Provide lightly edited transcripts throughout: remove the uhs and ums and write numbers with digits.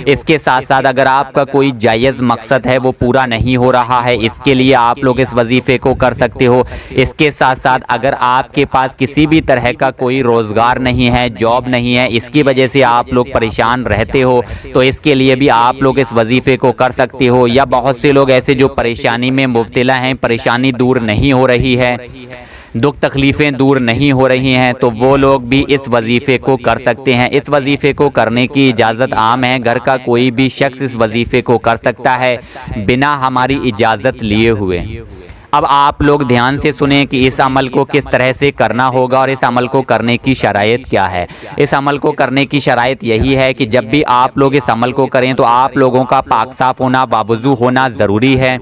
اس کے ساتھ ساتھ اگر آپ کا کوئی جائز مقصد ہے وہ پورا نہیں ہو رہا ہے، اس کے لیے آپ لوگ اس وظیفے کو کر سکتے ہو۔ اس کے ساتھ ساتھ اگر آپ کے پاس کسی بھی طرح کا کوئی روزگار نہیں ہے، جاب نہیں ہے، اس کی وجہ سے آپ لوگ پریشان رہتے ہو، تو اس کے لیے بھی آپ لوگ اس وظیفے کو کر سکتے ہو۔ یا بہت سے لوگ ایسے جو پریشانی میں مبتلا ہیں، پریشانی دور نہیں ہو رہی ہے، دکھ تکلیفیں دور نہیں ہو رہی ہیں، تو وہ لوگ بھی اس وظیفے کو کر سکتے ہیں۔ اس وظیفے کو کرنے کی اجازت عام ہے، گھر کا کوئی بھی شخص اس وظیفے کو کر سکتا ہے بنا ہماری اجازت لیے ہوئے۔ اب آپ لوگ دھیان سے سنیں کہ اس عمل کو کس طرح سے کرنا ہوگا اور اس عمل کو کرنے کی شرائط کیا ہے۔ اس عمل کو کرنے کی شرائط یہی ہے کہ جب بھی آپ لوگ اس عمل کو کریں تو آپ لوگوں کا پاک صاف ہونا، باوضو ہونا ضروری ہے۔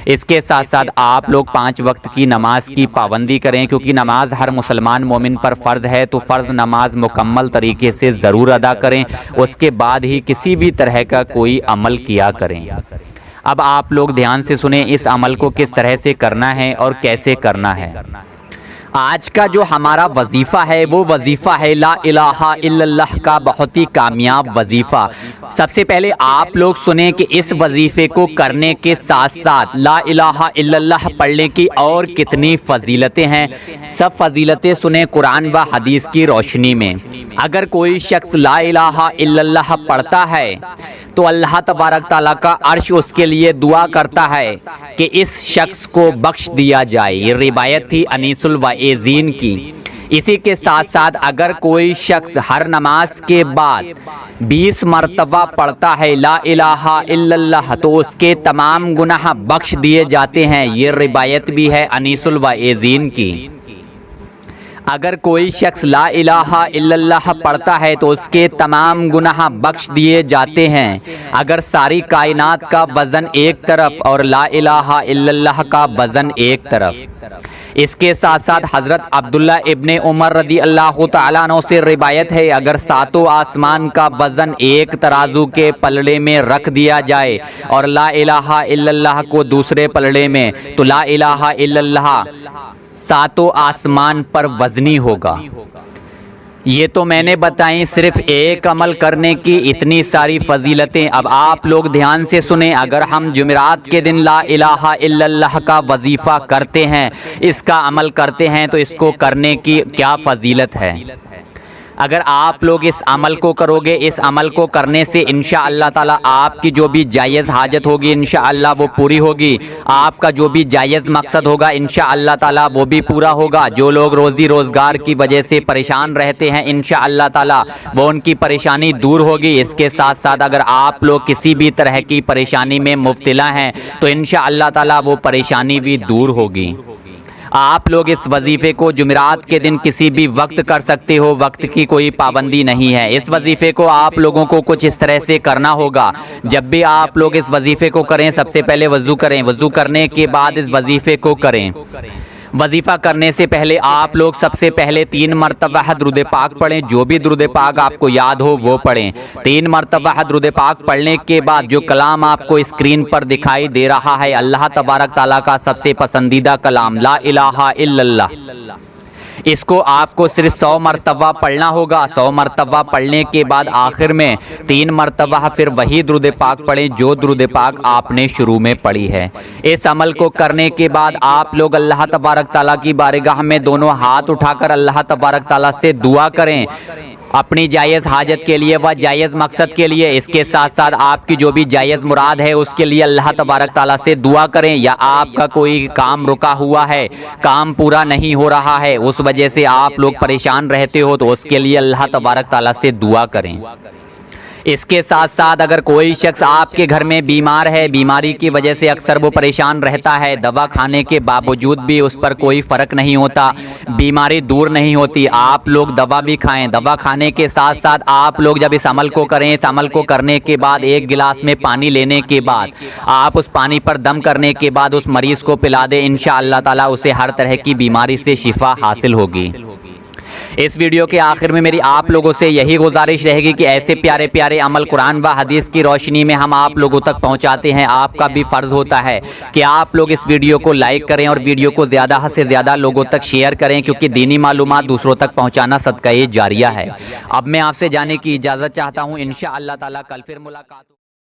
اس کے ساتھ ساتھ آپ لوگ 5 وقت کی نماز کی پابندی کریں، کیونکہ نماز ہر مسلمان مومن پر فرض ہے، تو فرض نماز مکمل طریقے سے ضرور ادا کریں، اس کے بعد ہی کسی بھی طرح کا کوئی عمل کیا کریں۔ اب آپ لوگ دھیان سے سنیں اس عمل کو کس طرح سے کرنا ہے اور کیسے کرنا ہے۔ آج کا جو ہمارا وظیفہ ہے وہ وظیفہ ہے لا الہ الا اللہ کا، بہت ہی کامیاب وظیفہ۔ سب سے پہلے آپ لوگ سنیں کہ اس وظیفے کو کرنے کے ساتھ ساتھ لا الہ الا اللہ پڑھنے کی اور کتنی فضیلتیں ہیں۔ سب فضیلتیں سنیں قرآن و حدیث کی روشنی میں۔ اگر کوئی شخص لا الہ الا اللہ پڑھتا ہے تو اللہ تبارک تعالیٰ کا عرش اس کے لیے دعا کرتا ہے کہ اس شخص کو بخش دیا جائے۔ یہ روایت تھی انیس الواعظین کی۔ اسی کے ساتھ ساتھ اگر کوئی شخص ہر نماز کے بعد 20 مرتبہ پڑھتا ہے لا الہ الا اللہ تو اس کے تمام گناہ بخش دیے جاتے ہیں۔ یہ روایت بھی ہے انیس الواعظین کی۔ اگر کوئی شخص لا الہ الا اللہ پڑھتا ہے تو اس کے تمام گناہ بخش دیے جاتے ہیں۔ اگر ساری کائنات کا وزن ایک طرف اور لا الہ الا اللہ کا وزن ایک طرف۔ اس کے ساتھ ساتھ حضرت عبداللہ ابن عمر رضی اللہ تعالیٰ عنہ سے روایت ہے، اگر 7 آسمان کا وزن ایک ترازو کے پلڑے میں رکھ دیا جائے اور لا الہ الا اللہ کو دوسرے پلڑے میں، تو لا الہ الا اللہ 7 آسمان پر وزنی ہوگا۔ یہ تو میں نے بتائیں صرف ایک عمل کرنے کی اتنی ساری فضیلتیں۔ اب آپ لوگ دھیان سے سنیں، اگر ہم جمعرات کے دن لا الہ الا اللہ کا وظیفہ کرتے ہیں، اس کا عمل کرتے ہیں، تو اس کو کرنے کی کیا فضیلت ہے۔ اگر آپ لوگ اس عمل کو کرو گے، اس عمل کو کرنے سے انشاءاللہ تعالیٰ آپ کی جو بھی جائز حاجت ہوگی انشاءاللہ وہ پوری ہوگی، آپ کا جو بھی جائز مقصد ہوگا انشاءاللہ تعالیٰ وہ بھی پورا ہوگا۔ جو لوگ روزی روزگار کی وجہ سے پریشان رہتے ہیں انشاءاللہ تعالیٰ وہ ان کی پریشانی دور ہوگی۔ اس کے ساتھ ساتھ اگر آپ لوگ کسی بھی طرح کی پریشانی میں مبتلا ہیں تو انشاءاللہ تعالیٰ وہ پریشانی بھی دور ہوگی۔ آپ لوگ اس وظیفے کو جمعرات کے دن کسی بھی وقت کر سکتے ہو، وقت کی کوئی پابندی نہیں ہے۔ اس وظیفے کو آپ لوگوں کو کچھ اس طرح سے کرنا ہوگا، جب بھی آپ لوگ اس وظیفے کو کریں سب سے پہلے وضو کریں، وضو کرنے کے بعد اس وظیفے کو کریں۔ وظیفہ کرنے سے پہلے آپ لوگ سب سے پہلے 3 مرتبہ درود پاک پڑھیں، جو بھی درود پاک آپ کو یاد ہو وہ پڑھیں۔ 3 مرتبہ درود پاک پڑھنے کے بعد جو کلام آپ کو اسکرین پر دکھائی دے رہا ہے اللہ تبارک تعالیٰ کا سب سے پسندیدہ کلام لا الہ الا اللہ، اس کو آپ کو صرف 100 مرتبہ پڑھنا ہوگا۔ 100 مرتبہ پڑھنے کے بعد آخر میں 3 مرتبہ پھر وہی درود پاک پڑھیں جو درود پاک آپ نے شروع میں پڑھی ہے۔ اس عمل کو کرنے کے بعد آپ لوگ اللہ تبارک تعالیٰ کی بارگاہ میں دونوں ہاتھ اٹھا کر اللہ تبارک تعالیٰ سے دعا کریں اپنی جائز حاجت کے لیے و جائز مقصد کے لیے۔ اس کے ساتھ ساتھ آپ کی جو بھی جائز مراد ہے اس کے لیے اللہ تبارک تعالیٰ سے دعا کریں، یا آپ کا کوئی کام رکا ہوا ہے، کام پورا نہیں ہو رہا ہے، اس وجہ سے آپ لوگ پریشان رہتے ہو تو اس کے لیے اللہ تبارک تعالیٰ سے دعا کریں۔ اس کے ساتھ ساتھ اگر کوئی شخص آپ کے گھر میں بیمار ہے، بیماری کی وجہ سے اکثر وہ پریشان رہتا ہے، دوا کھانے کے باوجود بھی اس پر کوئی فرق نہیں ہوتا، بیماری دور نہیں ہوتی، آپ لوگ دوا بھی کھائیں۔ دوا کھانے کے ساتھ ساتھ آپ لوگ جب اس عمل کو کریں، اس عمل کو کرنے کے بعد 1 گلاس میں پانی لینے کے بعد آپ اس پانی پر دم کرنے کے بعد اس مریض کو پلا دیں، انشاءاللہ تعالیٰ اسے ہر طرح کی بیماری سے شفا حاصل ہوگی۔ اس ویڈیو کے آخر میں میری آپ لوگوں سے یہی گزارش رہے گی کہ ایسے پیارے پیارے عمل قرآن و حدیث کی روشنی میں ہم آپ لوگوں تک پہنچاتے ہیں۔ آپ کا بھی فرض ہوتا ہے کہ آپ لوگ اس ویڈیو کو لائک کریں اور ویڈیو کو زیادہ سے زیادہ لوگوں تک شیئر کریں، کیونکہ دینی معلومات دوسروں تک پہنچانا صدقہ جاریہ ہے۔ اب میں آپ سے جانے کی اجازت چاہتا ہوں، انشاءاللہ تعالی کل پھر ملاقات